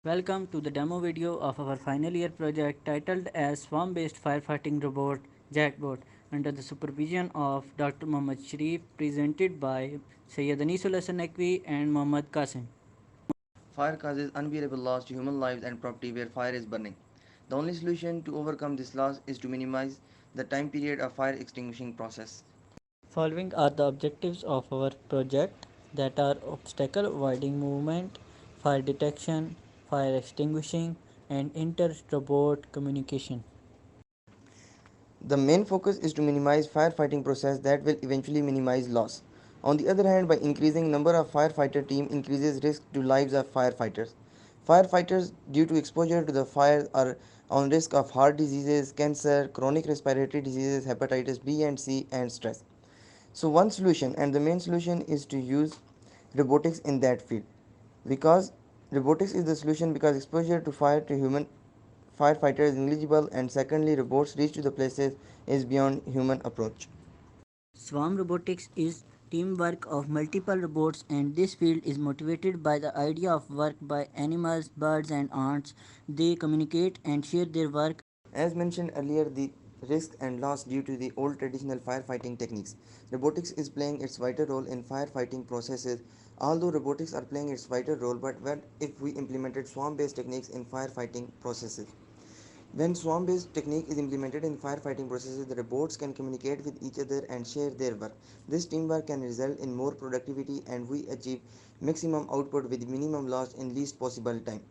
Welcome to the demo video of our final year project titled as Swarm-Based Firefighting Robot Jackbot under the supervision of Dr. Mohammad Sharif, presented by Sayyid Anisul Hasan Naqvi and Mohammad Qasim. Fire causes unbearable loss to human lives and property where fire is burning. The only solution to overcome this loss is to minimize the time period of fire extinguishing process. Following are the objectives of our project, that are obstacle avoiding movement, fire detection, fire extinguishing, and inter-robot communication. The main focus is to minimize firefighting process that will eventually minimize loss. On the other hand, by increasing number of firefighter team increases risk to lives of firefighters. Firefighters due to exposure to the fire are on risk of heart diseases, cancer, chronic respiratory diseases, hepatitis B and C and stress. So one solution and the main solution is to use robotics in that field, because robotics is the solution because exposure to fire to human firefighter is negligible, and secondly robots reach to the places is beyond human approach. Swarm robotics is teamwork of multiple robots, and this field is motivated by the idea of work by animals, birds and ants. They communicate and share their work. As mentioned earlier, the risk and loss due to the old traditional firefighting techniques. Robotics is playing its vital role in firefighting processes. Although robotics are playing its vital role, but what if we implemented swarm-based techniques in firefighting processes? When swarm-based technique is implemented in firefighting processes, the robots can communicate with each other and share their work. This teamwork can result in more productivity and we achieve maximum output with minimum loss in least possible time.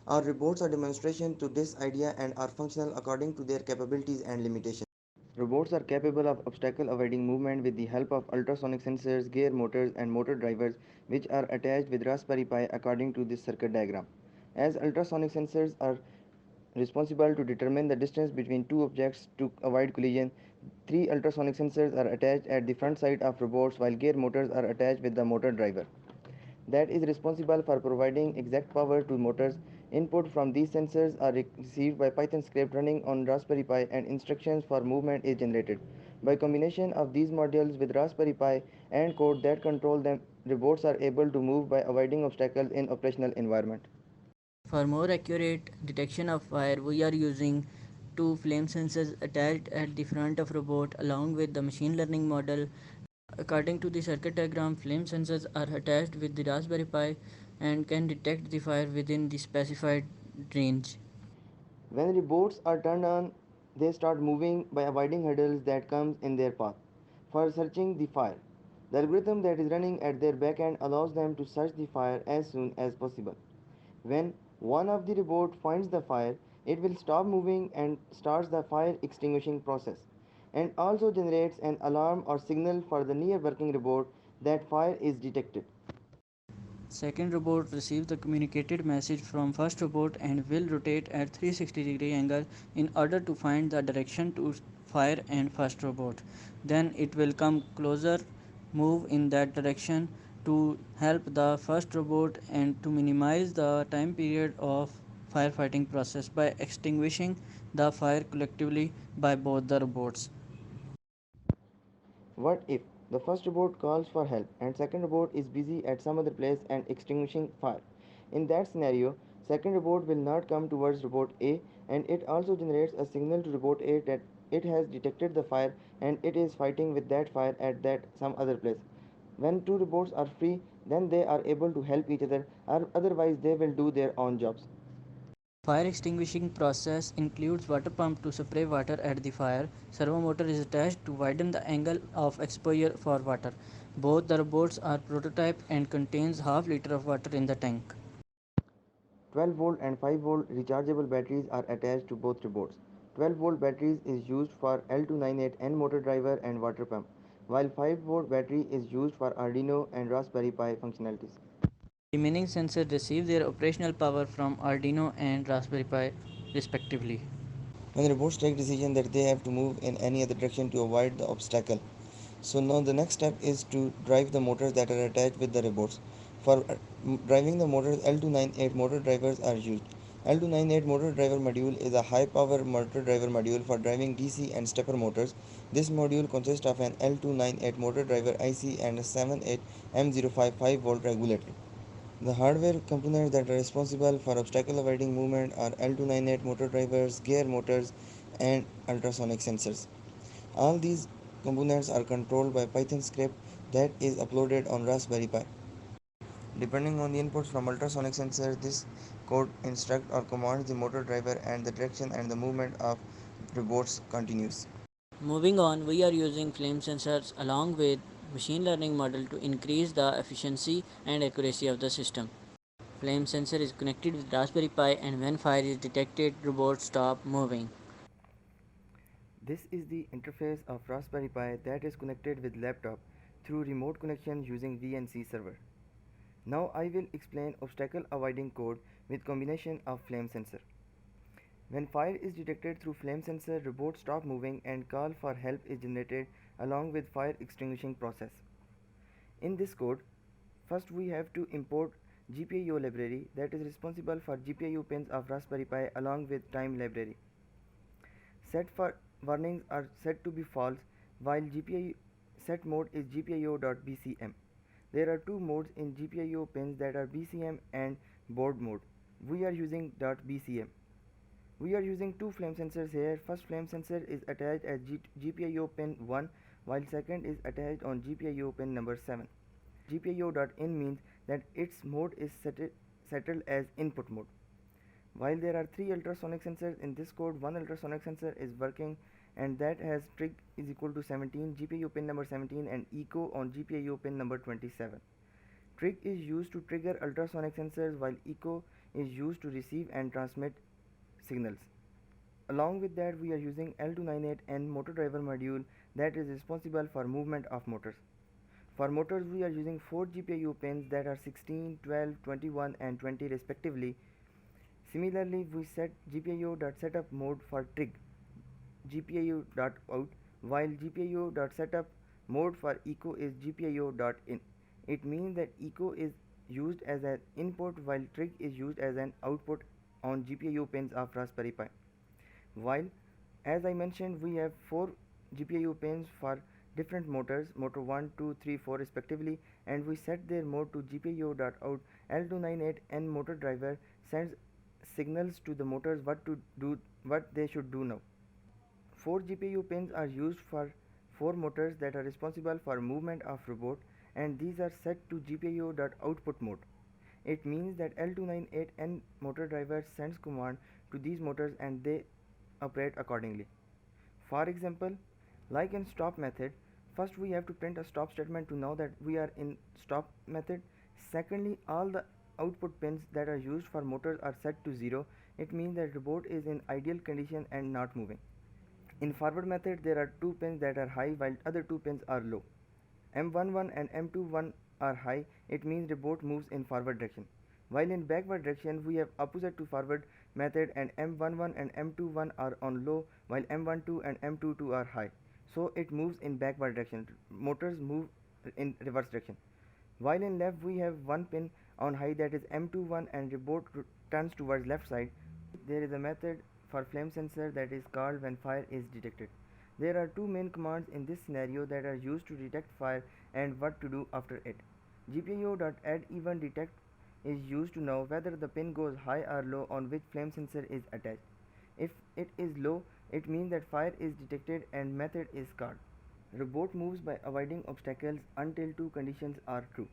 Our robots are demonstration to this idea and are functional according to their capabilities and limitations. Robots are capable of obstacle avoiding movement with the help of ultrasonic sensors, gear motors, and motor drivers, which are attached with Raspberry Pi according to this circuit diagram. As ultrasonic sensors are responsible to determine the distance between two objects to avoid collision, three ultrasonic sensors are attached at the front side of robots, while gear motors are attached with the motor driver that is responsible for providing exact power to motors. Input from these sensors are received by Python script running on Raspberry Pi, and instructions for movement is generated. By combination of these modules with Raspberry Pi and code that control them, robots are able to move by avoiding obstacles in operational environment. For more accurate detection of fire, we are using two flame sensors attached at the front of robot along with the machine learning model. According to the circuit diagram, flame sensors are attached with the Raspberry Pi and can detect the fire within the specified range. When robots are turned on, they start moving by avoiding hurdles that comes in their path. For searching the fire, the algorithm that is running at their back end allows them to search the fire as soon as possible. When one of the robot finds the fire, it will stop moving and starts the fire extinguishing process, and also generates an alarm or signal for the near working robot that fire is detected. Second robot receives the communicated message from first robot and will rotate at 360-degree angle in order to find the direction to fire and first robot. Then it will come closer, move in that direction to help the first robot and to minimize the time period of firefighting process by extinguishing the fire collectively by both the robots. What if the first robot calls for help and second robot is busy at some other place and extinguishing fire? In that scenario, second robot will not come towards robot A, and it also generates a signal to robot A that it has detected the fire and it is fighting with that fire at that some other place. When two robots are free, then they are able to help each other, or otherwise they will do their own jobs. Fire extinguishing process includes water pump to spray water at the fire. Servo motor is attached to widen the angle of exposure for water. Both the robots are prototype and contains half liter of water in the tank. 12-volt and 5-volt rechargeable batteries are attached to both robots. 12-volt batteries is used for L298N motor driver and water pump, while 5-volt battery is used for Arduino and Raspberry Pi functionalities. Remaining sensors receive their operational power from Arduino and Raspberry Pi respectively. When robots take decision that they have to move in any other direction to avoid the obstacle. So now the next step is to drive the motors that are attached with the robots. For driving the motors, L298 motor drivers are used. L298 motor driver module is a high power motor driver module for driving DC and stepper motors. This module consists of an L298 motor driver IC and a 78M055 volt regulator. The hardware components that are responsible for obstacle avoiding movement are L298 motor drivers, gear motors, and ultrasonic sensors. All these components are controlled by Python script that is uploaded on Raspberry Pi. Depending on the inputs from ultrasonic sensors, this code instructs or commands the motor driver and the direction and the movement of robots continues. Moving on, we are using flame sensors along with machine learning model to increase the efficiency and accuracy of the system. Flame sensor is connected with Raspberry Pi, and when fire is detected, robots stop moving. This is the interface of Raspberry Pi that is connected with laptop through remote connection using VNC server. Now I will explain obstacle avoiding code with combination of flame sensor. When fire is detected through flame sensor, robots stop moving and call for help is generated along with fire extinguishing process. In this code, first we have to import GPIO library that is responsible for GPIO pins of Raspberry Pi along with time library. Set for warnings are set to be false while GPIO set mode is GPIO.BCM. There are two modes in GPIO pins that are BCM and board mode. We are using .BCM. We are using two flame sensors here. First flame sensor is attached at GPIO pin 1 while second is attached on GPIO pin number 7. GPIO.in means that its mode is settled as input mode. While there are three ultrasonic sensors in this code, one ultrasonic sensor is working and that has trig is equal to 17, GPIO pin number 17 and echo on GPIO pin number 27. Trig is used to trigger ultrasonic sensors while echo is used to receive and transmit signals. Along with that, we are using L298N motor driver module that is responsible for movement of motors. For motors, we are using 4 GPIO pins that are 16, 12, 21 and 20 respectively. Similarly, we set GPIO.setup mode for trig, GPIO.out, while GPIO.setup mode for echo is GPIO.in. It means that echo is used as an input while trig is used as an output on GPIO pins of Raspberry Pi. While, as I mentioned, we have 4 GPIO pins for different motors, motor 1, 2, 3, 4 respectively, and we set their mode to GPIO.out. L298N motor driver sends signals to the motors what they should do now. 4 GPIO pins are used for 4 motors that are responsible for movement of robot, and these are set to GPIO.output mode. It means that L298N motor driver sends command to these motors and they operate accordingly. For example, like in stop method, first we have to print a stop statement to know that we are in stop method. Secondly, all the output pins that are used for motors are set to 0. It means that robot is in ideal condition and not moving. In forward method, there are 2 pins that are high while other 2 pins are low. M11 and M21 are high, it means the boat moves in forward direction. While in backward direction, we have opposite to forward method and M11 and M21 are on low while M12 and M22 are high. So it moves in backward direction. Motors move in reverse direction. While in left, we have one pin on high that is M21 and the boat turns towards left side. There is a method for flame sensor that is called when fire is detected. There are two main commands in this scenario that are used to detect fire and what to do after it. GPIO.addEventDetect is used to know whether the pin goes high or low on which flame sensor is attached. If it is low, it means that fire is detected and method is called. Robot moves by avoiding obstacles until two conditions are true.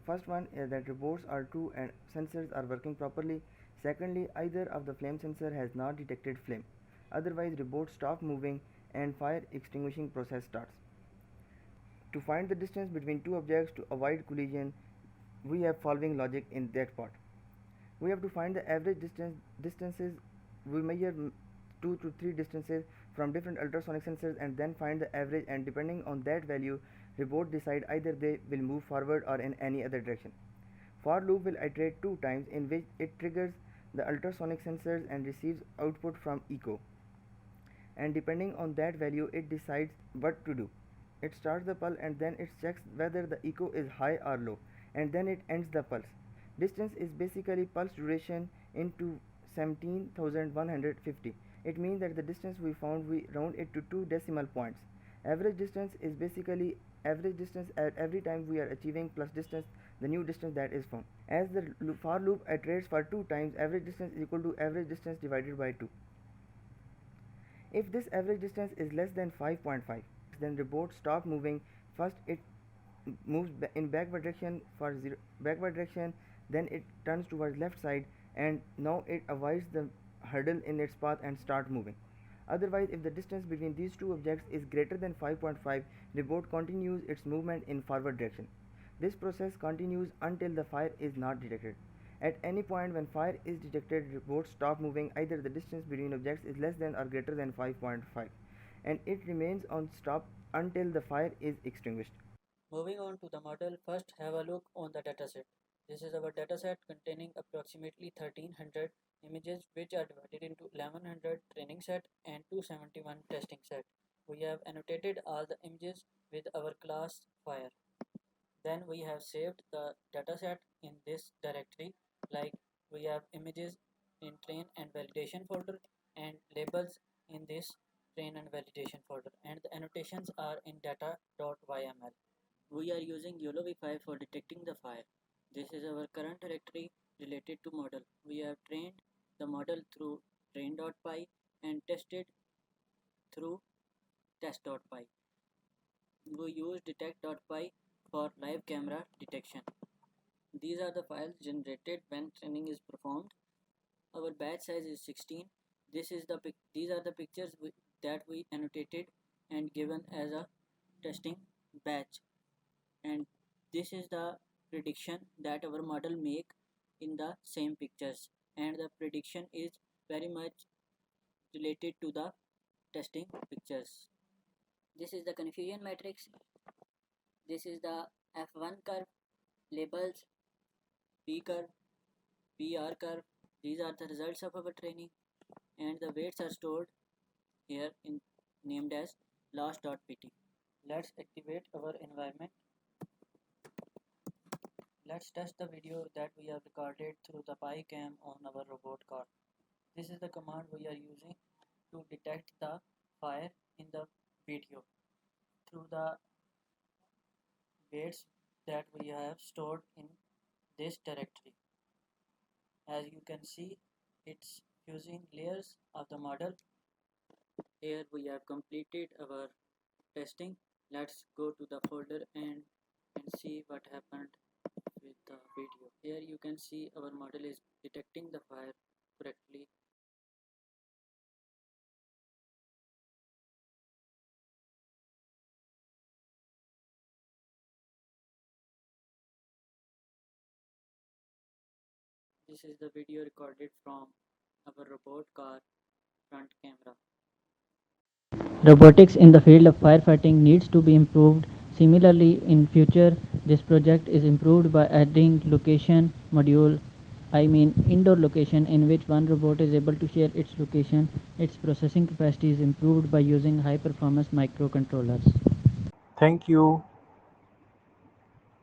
First one is that robots are true and sensors are working properly. Secondly, either of the flame sensor has not detected flame. Otherwise, robots stop moving and fire extinguishing process starts. To find the distance between two objects to avoid collision, we have following logic in that part. We have to find the average distances. We measure 2 to 3 distances from different ultrasonic sensors and then find the average, and depending on that value, robot decide either they will move forward or in any other direction. For loop will iterate 2 times in which it triggers the ultrasonic sensors and receives output from echo, and depending on that value it decides what to do. It starts the pulse and then it checks whether the echo is high or low, and then it ends the pulse. Distance is basically pulse duration into 17,150. It means that the distance we found, we round it to 2 decimal points. Average distance is basically average distance at every time we are achieving plus distance the new distance that is found. as the for loop iterates for 2 times, average distance is equal to average distance divided by 2. If this average distance is less than 5.5, then the robot stop moving. First it moves in backward direction for backward direction, then it turns towards left side, and now it avoids the hurdle in its path and start moving. Otherwise, if the distance between these two objects is greater than 5.5, the boat continues its movement in forward direction. This process continues until the fire is not detected. At any point when fire is detected, the boat stops moving. Either the distance between objects is less than or greater than 5.5, and it remains on stop until the fire is extinguished. Moving on to the model, first have a look on the dataset. This is our dataset containing approximately 1300 images which are divided into 1100 training set and 271 testing set. We have annotated all the images with our class fire. Then we have saved the dataset in this directory, like we have images in train and validation folder and labels in this train and validation folder, and the annotations are in data.yml. We are using YOLOv5 for detecting the fire. This is our current directory related to model. We have trained the model through train.py and tested through test.py. We use detect.py for live camera detection. These are the files generated when training is performed. Our batch size is 16. These are the pictures that we annotated and given as a testing batch, and this is the prediction that our model make in the same pictures, and the prediction is very much related to the testing pictures. This is the confusion matrix. This is the F1 curve, labels, P curve, PR curve. These are the results of our training, and the weights are stored here in named as loss.pt. Let's activate our environment. Let's test the video that we have recorded through the PyCam on our robot car. This is the command we are using to detect the fire in the video through the weights that we have stored in this directory. As you can see, it's using layers of the model. Here we have completed our testing. Let's go to the folder and see what happened with the video. Here you can see our model is detecting the fire correctly. This is the video recorded from our robot car front camera. Robotics in the field of firefighting needs to be improved. Similarly, in future, this project is improved by adding location module, indoor location, in which one robot is able to share its location. Its processing capacity is improved by using high performance microcontrollers. Thank you.